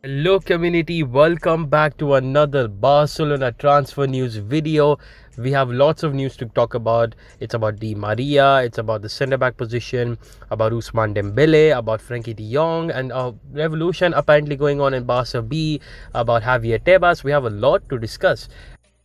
Hello community, welcome back to another Barcelona transfer news video. We have lots of news to talk about. It's about Di Maria, it's about the centre back position, about Ousmane Dembele, about Frankie de Jong, and a revolution apparently going on in Barca B, about Javier Tebas. We have a lot to discuss.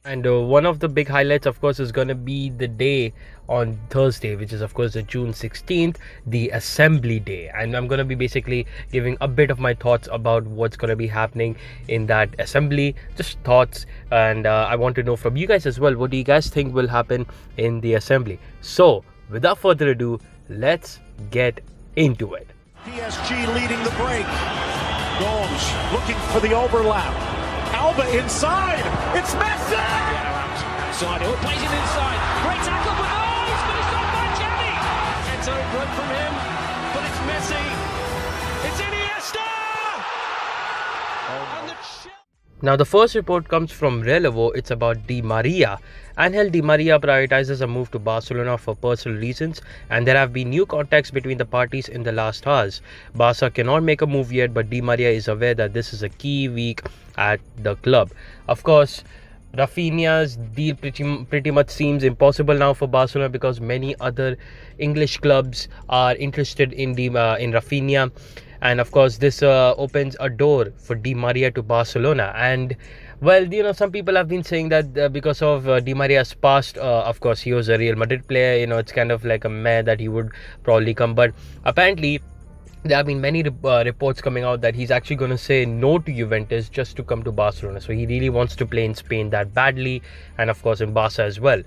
And one of the big highlights, of course, is going to be the day on Thursday, which is, of course, the June 16th, the Assembly Day. And I'm going to be basically giving a bit of my thoughts about what's going to be happening in that assembly, just thoughts. And I want to know from you guys as well, what do you guys think will happen in the assembly? So, without further ado, let's get into it. PSG leading the break. Gomes looking for the overlap. Alba inside. It's Messi! Outside, he'll plays it inside. Great tackle, but oh, he's finished off by Jenny. It's over from him, but it's Messi. It's Iniesta! And the Now, the first report comes from Relevo. It's about Di Maria. Angel Di Maria prioritizes a move to Barcelona for personal reasons, and there have been new contacts between the parties in the last hours. Barca cannot make a move yet, but Di Maria is aware that this is a key week at the club. Of course, Rafinha's deal pretty much seems impossible now for Barcelona because many other English clubs are interested in Rafinha, and of course this opens a door for Di Maria to Barcelona. And well, some people have been saying that because of Di Maria's past, of course he was a Real Madrid player, it's kind of like a meh that he would probably come, but apparently there have been many reports coming out that he's actually going to say no to Juventus just to come to Barcelona. So he really wants to play in Spain that badly, and of course in Barca as well.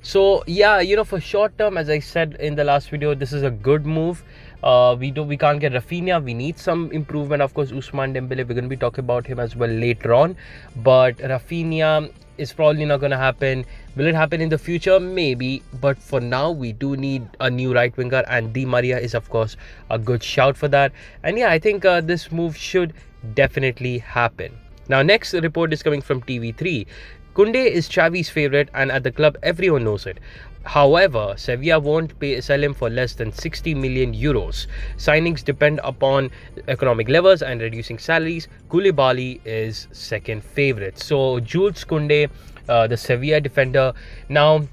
So yeah, for short term, as I said in the last video, this is a good move. We can't get Rafinha. We need some improvement. Of course, Ousmane Dembele, we're going to be talking about him as well later on. But Rafinha is probably not going to happen. Will it happen in the future? Maybe. But for now, we do need a new right winger, and Di Maria is, of course, a good shout for that. And yeah, I think this move should definitely happen. Now, next report is coming from TV3. Koundé is Xavi's favourite, and at the club everyone knows it. However, Sevilla won't sell him for less than 60 million euros. Signings depend upon economic levels and reducing salaries. Koulibaly is second favourite. So Jules Koundé, the Sevilla defender. Now,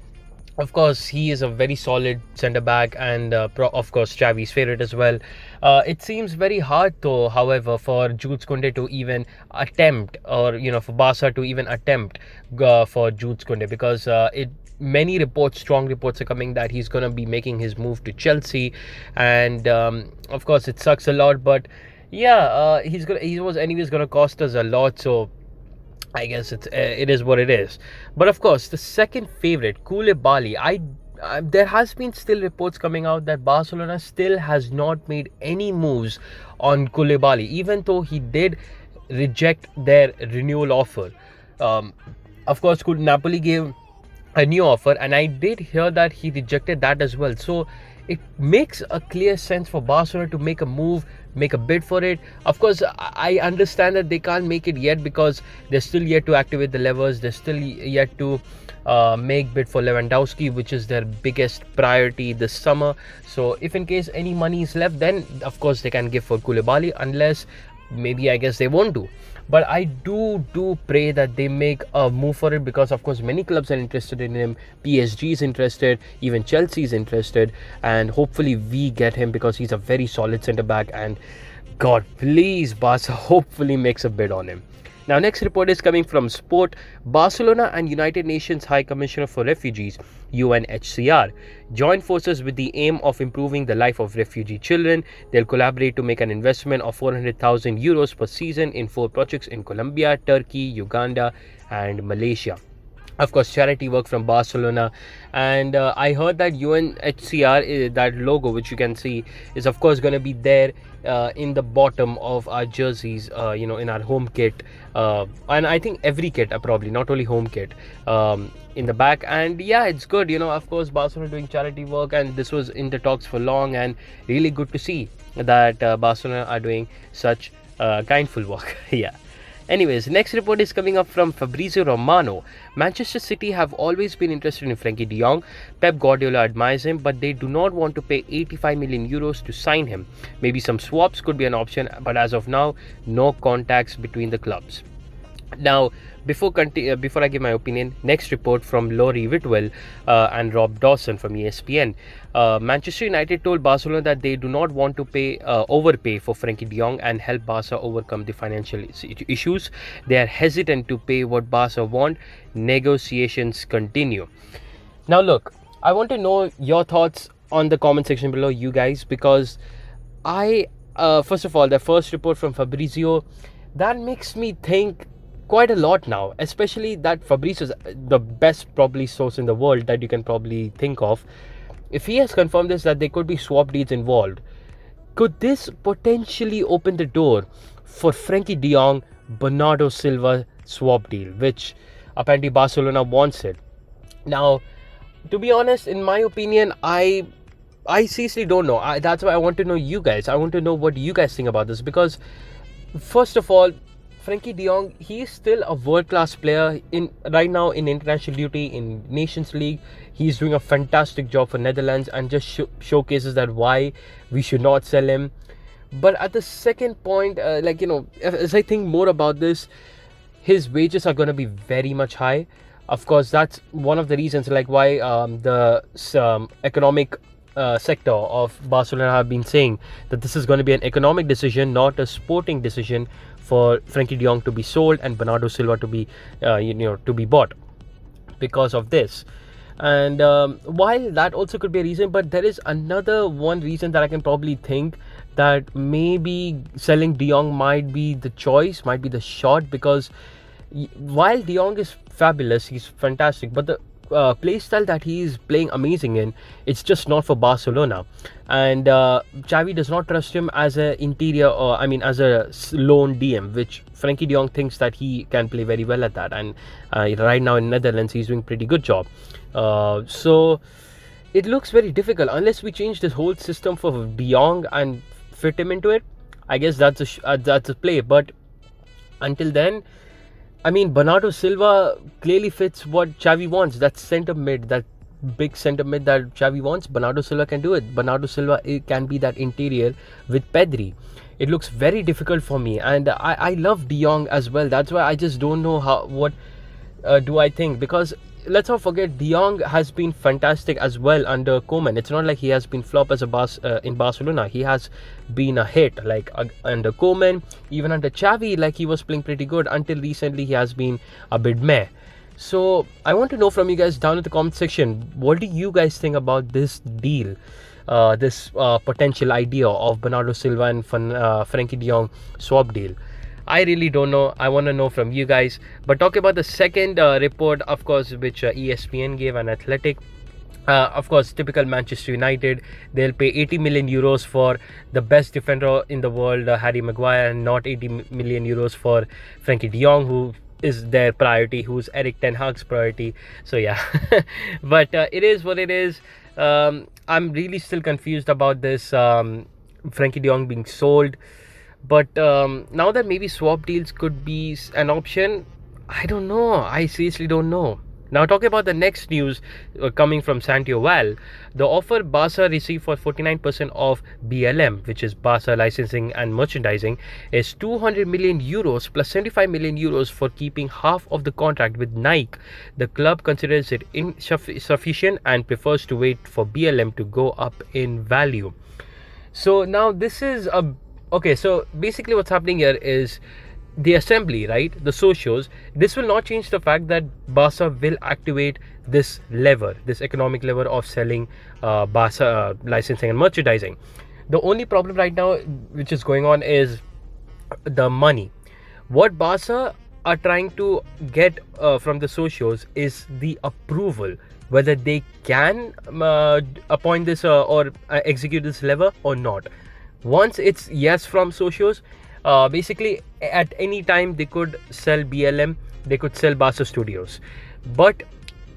of course, he is a very solid centre back, and of course Xavi's favourite as well. It seems very hard though, however, for Jules Koundé to even attempt, or for Barca to even attempt for Jules Koundé, because many reports, strong reports are coming that he's going to be making his move to Chelsea, and of course it sucks a lot, but yeah, he was anyways going to cost us a lot, so I guess it is what it is. But of course, the second favorite, Koulibaly, there has been still reports coming out that Barcelona still has not made any moves on Koulibaly, even though he did reject their renewal offer. Of course, Napoli gave a new offer, and I did hear that he rejected that as well. So it makes a clear sense for Barcelona to make a move, make a bid for it. Of course, I understand that they can't make it yet because they're still yet to activate the levers. They're still yet to make bid for Lewandowski, which is their biggest priority this summer. So if in case any money is left, then of course they can give for Koulibaly, unless maybe I guess they won't do. But I do pray that they make a move for it, because of course many clubs are interested in him. PSG is interested, even Chelsea is interested, and hopefully we get him because he's a very solid centre back, and God, please Barca hopefully makes a bid on him. Now, next report is coming from Sport. Barcelona and United Nations High Commissioner for Refugees, UNHCR, join forces with the aim of improving the life of refugee children. They'll collaborate to make an investment of 400,000 euros per season in 4 projects in Colombia, Turkey, Uganda, and Malaysia. Of course, charity work from Barcelona. And I heard that UNHCR, that logo which you can see, is of course going to be there in the bottom of our jerseys, in our home kit, and I think every kit, probably not only home kit, in the back. And yeah, it's good, of course Barcelona doing charity work, and this was in the talks for long, and really good to see that Barcelona are doing such kindful work. Yeah. Anyways, next report is coming up from Fabrizio Romano. Manchester City have always been interested in Frankie de Jong. Pep Guardiola admires him, but they do not want to pay 85 million euros to sign him. Maybe some swaps could be an option, but as of now, no contacts between the clubs. Now, before I give my opinion, next report from Laurie Whitwell and Rob Dawson from ESPN. Manchester United told Barcelona that they do not want to overpay for Frankie de Jong and help Barca overcome the financial issues. They are hesitant to pay what Barca want. Negotiations continue. Now, look, I want to know your thoughts on the comment section below, you guys, because first of all, the first report from Fabrizio, that makes me think quite a lot now, especially that Fabrizio is the best probably source in the world that you can probably think of. If he has confirmed this, that there could be swap deals involved, could this potentially open the door for Frankie de Jong, Bernardo Silva swap deal, which apparently Barcelona wants it. Now, to be honest, in my opinion, I seriously don't know. That's why I want to know you guys. I want to know what you guys think about this, because first of all, Frankie de Jong, he is still a world-class player right now in international duty, in Nations League. He's doing a fantastic job for Netherlands and just showcases that why we should not sell him. But at the second point, as I think more about this, his wages are going to be very much high. Of course, that's one of the reasons why the economic sector of Barcelona have been saying that this is going to be an economic decision, not a sporting decision, for Frankie de Jong to be sold and Bernardo Silva to be to be bought because of this. And while that also could be a reason, but there is another one reason that I can probably think that maybe selling de Jong might be the choice, might be the shot, because while de Jong is fabulous, he's fantastic, but the play style that he is playing amazing in, it's just not for Barcelona. And Xavi does not trust him as a interior, as a lone DM, which Frankie de Jong thinks that he can play very well at that. And right now in Netherlands, he's doing pretty good job. So it looks very difficult unless we change this whole system for de Jong and fit him into it. I guess that's a play. But until then, Bernardo Silva clearly fits what Xavi wants. That centre mid, that big centre mid that Xavi wants, Bernardo Silva can do it. Bernardo Silva can be that interior with Pedri. It looks very difficult for me, and I love de Jong as well. That's why I just don't know what do I think, because let's not forget, de Jong has been fantastic as well under Koeman. It's not like he has been flop as in Barcelona. He has been a hit under Koeman, even under Xavi. He was playing pretty good until recently. He has been a bit meh. So I want to know from you guys down in the comment section, what do you guys think about this deal, this potential idea of Bernardo Silva and Frankie de Jong swap deal? I really don't know. I want to know from you guys. But talk about the second report, of course, which ESPN gave, an Athletic. Of course, typical Manchester United. They'll pay 80 million euros for the best defender in the world, Harry Maguire, and not 80 million euros for Frankie de Jong, who is their priority, who's Eric Ten Hag's priority. So yeah, but it is what it is. I'm really still confused about this Frankie de Jong being sold. But now that maybe swap deals could be an option, I don't know. I seriously don't know. Now, talking about the next news coming from Santiago Val, the offer Barca received for 49% of BLM, which is Barca licensing and merchandising, is 200 million euros plus 75 million euros for keeping half of the contract with Nike. The club considers it insufficient and prefers to wait for BLM to go up in value. So now this is okay, so basically what's happening here is the assembly, right? The socios. This will not change the fact that Barca will activate this lever, this economic lever of selling Barca licensing and merchandising. The only problem right now which is going on is the money. What Barca are trying to get from the socios is the approval, whether they can appoint this or execute this lever or not. Once it's yes from socios, basically at any time they could sell BLM, they could sell Barca Studios, but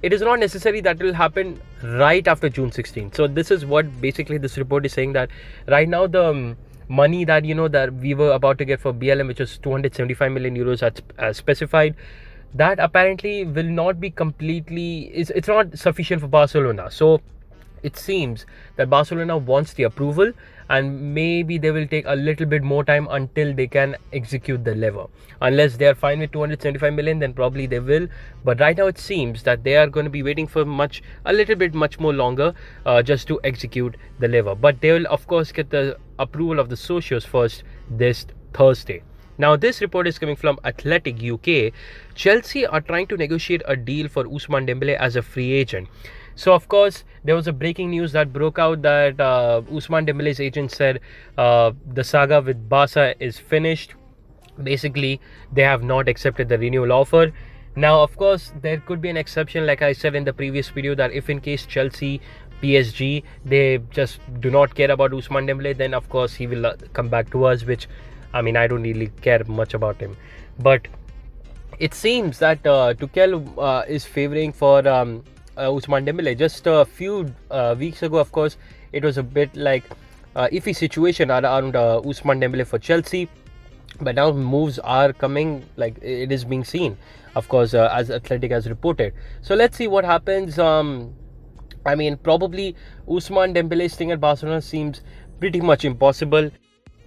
it is not necessary that will happen right after June 16th. So this is what basically this report is saying, that right now the money that that we were about to get for BLM, which was 275 million euros as specified, that apparently will not be completely, it's not sufficient for Barcelona. So it seems that Barcelona wants the approval, and maybe they will take a little bit more time until they can execute the lever. Unless they are fine with 275 million, then probably they will. But right now it seems that they are going to be waiting for a little bit much more longer, just to execute the lever. But they will of course get the approval of the socios first this Thursday. Now, this report is coming from Athletic UK. Chelsea are trying to negotiate a deal for Ousmane Dembele as a free agent. So, of course, there was a breaking news that broke out that Ousmane Dembele's agent said the saga with Barca is finished. Basically, they have not accepted the renewal offer. Now, of course, there could be an exception, like I said in the previous video, that if in case Chelsea, PSG, they just do not care about Ousmane Dembele, then of course he will come back to us, which I mean, I don't really care much about him. But it seems that Tuchel is favouring for Ousmane Dembele. Just a few weeks ago, of course, it was a bit like iffy situation around Ousmane Dembele for Chelsea. But now moves are coming, like it is being seen, of course, as Athletic has reported. So let's see what happens. I mean, probably Ousmane Dembele staying at Barcelona seems pretty much impossible.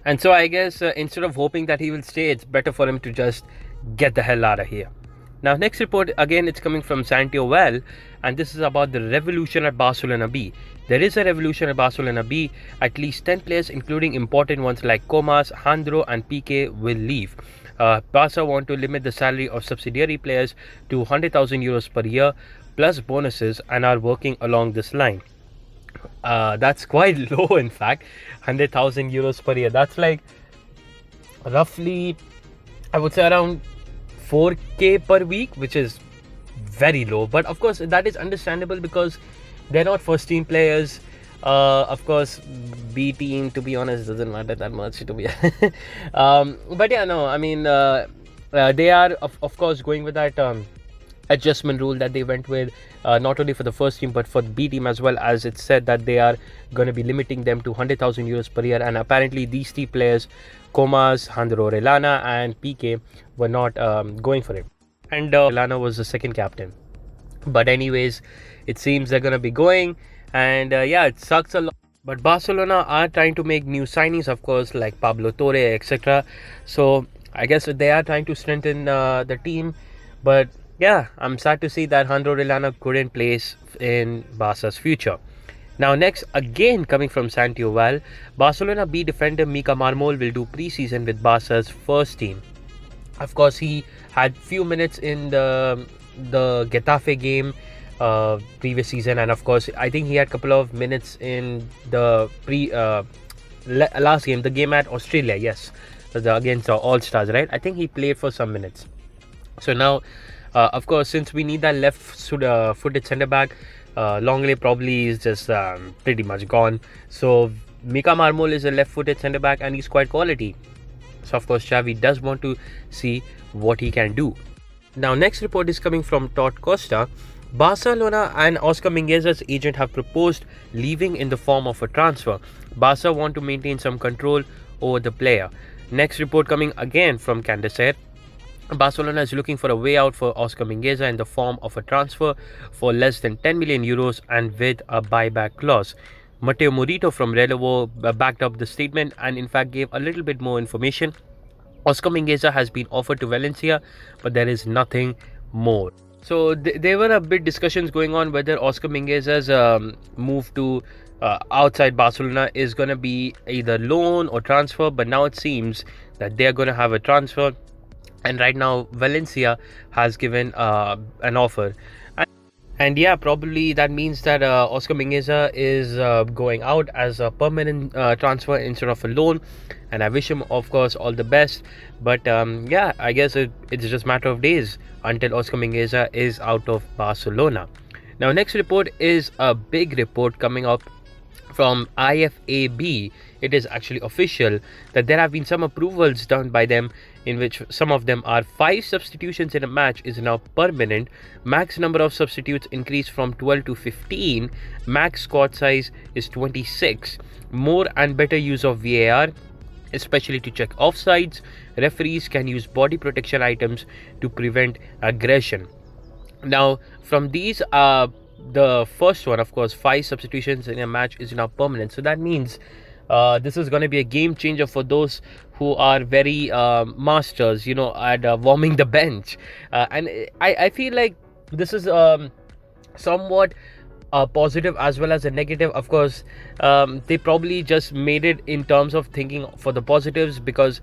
And so I guess instead of hoping that he will stay, it's better for him to just get the hell out of here. Now, next report, again, it's coming from Santiago Well, and this is about the revolution at Barcelona B. There is a revolution at Barcelona B. At least 10 players, including important ones like Comas, Jandro and Piqué, will leave. Barca want to limit the salary of subsidiary players to 100,000 euros per year, plus bonuses, and are working along this line. That's quite low, in fact. 100,000 euros per year, that's like roughly, I would say, around 4k per week, which is very low. But of course that is understandable because they're not first team players. Of course, B team, to be honest, doesn't matter that much to be but yeah, no, I mean, they are of course going with that adjustment rule that they went with, not only for the first team but for the B team as well. As it's said that they are going to be limiting them to 100,000 euros per year, and apparently these three players, Comas, Jandro, Relana and Piqué, were not going for it, and Relana was the second captain. But anyways, it seems they're going to be going, and yeah, it sucks a lot. But Barcelona are trying to make new signings, of course, like Pablo Torre, etc. So I guess they are trying to strengthen the team. But yeah, I'm sad to see that Jandro Relana couldn't place in Barca's future. Now, next, again coming from Santiago Val, Barcelona B defender Mika Marmol will do pre-season with Barca's first team. Of course, he had few minutes in the Getafe game previous season, and of course, I think he had a couple of minutes in the last game, the game at Australia, yes, against All Stars, right? I think he played for some minutes. So now, of course, since we need that left-footed centre back, Longley probably is just pretty much gone. So Mika Marmol is a left-footed centre back, and he's quite quality. So of course, Xavi does want to see what he can do. Now, next report is coming from Todd Costa. Barcelona and Oscar Mingueza's agent have proposed leaving in the form of a transfer. Barca want to maintain some control over the player. Next report coming again from Candacer. Barcelona is looking for a way out for Oscar Mingueza in the form of a transfer for less than 10 million euros and with a buyback clause. Mateo Morito from Relevo backed up the statement and in fact gave a little bit more information. Oscar Mingueza has been offered to Valencia, but there is nothing more. So there were a bit discussions going on whether Oscar Mingueza's move to outside Barcelona is going to be either loan or transfer, but now it seems that they are going to have a transfer. And right now, Valencia has given an offer. And yeah, probably that means that Oscar Mingueza is going out as a permanent transfer instead of a loan. And I wish him, of course, all the best. But yeah, I guess it's just a matter of days until Oscar Mingueza is out of Barcelona. Now, next report is a big report coming up from IFAB. It is actually official that there have been some approvals done by them, in which some of them are 5 substitutions in a match is now permanent. Max number of substitutes increased from 12 to 15. Max squad size is 26. More and better use of VAR. especially to check offsides. Referees can use body protection items to prevent aggression. Now, from these, the first one, of course, 5 substitutions in a match is now permanent. So that means this is going to be a game changer for those who are very masters, at warming the bench. And I feel like this is somewhat positive as well as a negative. Of course, they probably just made it in terms of thinking for the positives, because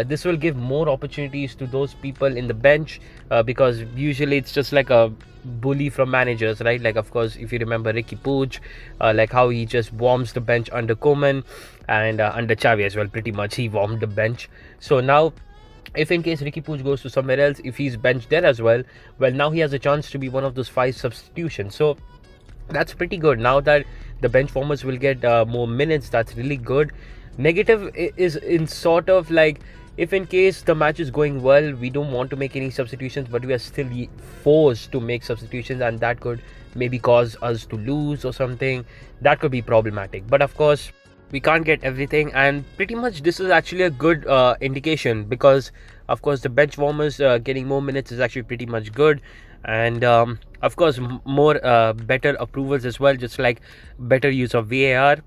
this will give more opportunities to those people in the bench, because usually it's just like a bully from managers, right? Like, of course, if you remember Ricky Puig, like how he just warms the bench under Koeman, and under Xavi as well, pretty much he warmed the bench. So now, if in case Ricky Puig goes to somewhere else, if he's benched there as well, now he has a chance to be one of those 5 substitutions. So that's pretty good. Now that the bench warmers will get more minutes, that's really good. Negative is in sort of like, if in case the match is going well, we don't want to make any substitutions, but we are still forced to make substitutions, and that could maybe cause us to lose or something. That could be problematic. But of course, we can't get everything, and pretty much this is actually a good indication, because of course the bench warmers getting more minutes is actually pretty much good. And of course, more better approvals as well, just like better use of VAR,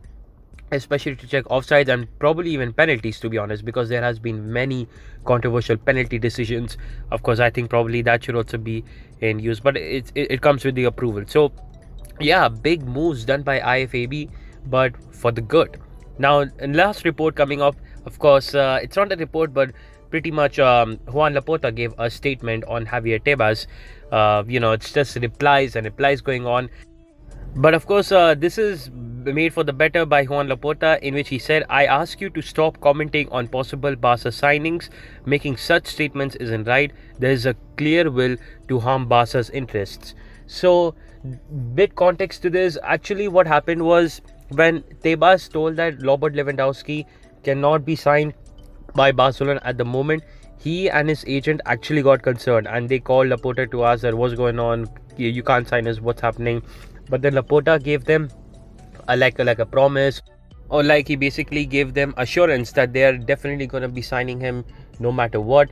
especially to check offsides and probably even penalties, to be honest, because there has been many controversial penalty decisions. Of course, I think probably that should also be in use, but it comes with the approval. So yeah, big moves done by IFAB, but for the good. Now, last report coming up, of course, it's not a report, but pretty much Juan Laporta gave a statement on Javier Tebas. It's just replies and replies going on. But of course, this is made for the better by Juan Laporta, in which he said, "I ask you to stop commenting on possible Barca signings. Making such statements isn't right. There is a clear will to harm Barca's interests." So, bit context to this. Actually, what happened was, when Tebas told that Robert Lewandowski cannot be signed by Barcelona at the moment, he and his agent actually got concerned, and they called Laporta to ask that what's going on, you can't sign us, what's happening. But then Laporta gave them like a promise, or like he basically gave them assurance that they are definitely going to be signing him no matter what.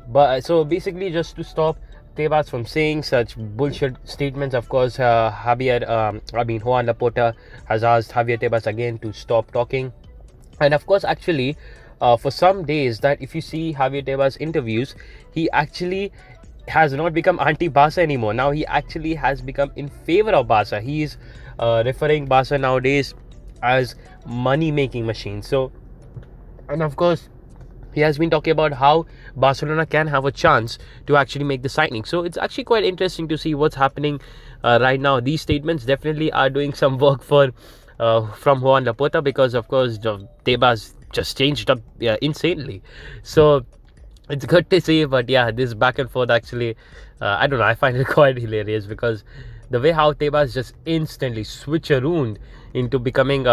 But so basically, just to stop Tebas from saying such bullshit statements, of course, Juan Laporta has asked Javier Tebas again to stop talking. And of course, actually, for some days, that if you see Javier Tebas interviews, he actually has not become anti-Barca anymore. Now he actually has become in favor of Barca. He is referring Barca nowadays as money-making machine. So, and of course, he has been talking about how Barcelona can have a chance to actually make the signing. So it's actually quite interesting to see what's happening right now. These statements definitely are doing some work for from Juan Laporta, because of course Tebas just changed up insanely. So it's good to see. But yeah, this back and forth actually, I don't know, I find it quite hilarious, because the way how Tebas just instantly switcherooned into becoming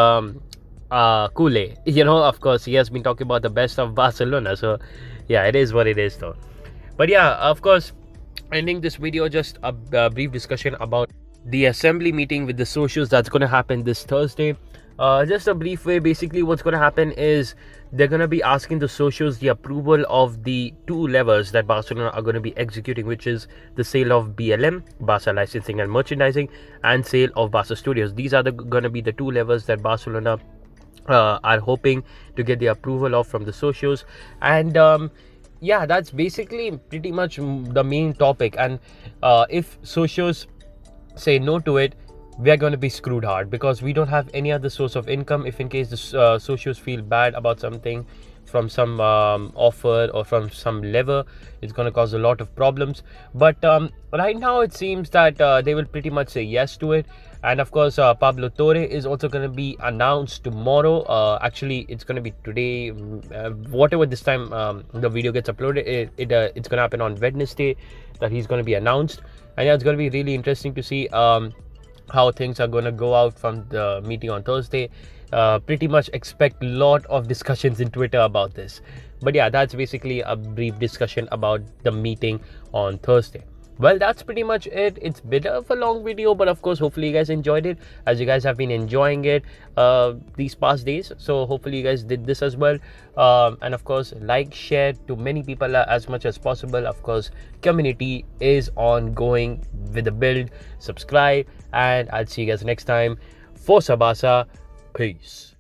Kool-Aid. Of course, he has been talking about the best of Barcelona. So yeah, it is what it is though. But yeah, of course, ending this video, just a brief discussion about the assembly meeting with the socios that's going to happen this Thursday. Just a brief way, basically what's going to happen is they're going to be asking the socios the approval of the 2 levers that Barcelona are going to be executing, which is the sale of BLM, Barca Licensing and Merchandising, and sale of Barca Studios. These are going to be the 2 levers that Barcelona are hoping to get the approval of from the socios. And yeah, that's basically pretty much the main topic. And if socios say no to it, we are going to be screwed hard, because we don't have any other source of income. If in case the socios feel bad about something from some offer or from some lever, it's going to cause a lot of problems. But right now it seems that they will pretty much say yes to it. And of course, Pablo Torre is also going to be announced tomorrow. Actually, it's going to be today, whatever this time the video gets uploaded, it's going to happen on Wednesday that he's going to be announced. And yeah, it's going to be really interesting to see how things are going to go out from the meeting on Thursday. Pretty much expect a lot of discussions in Twitter about this. But yeah, that's basically a brief discussion about the meeting on Thursday. Well, that's pretty much it. It's a bit of a long video, but of course, hopefully you guys enjoyed it, as you guys have been enjoying it these past days. So hopefully you guys did this as well. And of course, like, share to many people as much as possible. Of course, community is ongoing with the build. Subscribe, and I'll see you guys next time. Forza Barca. Peace.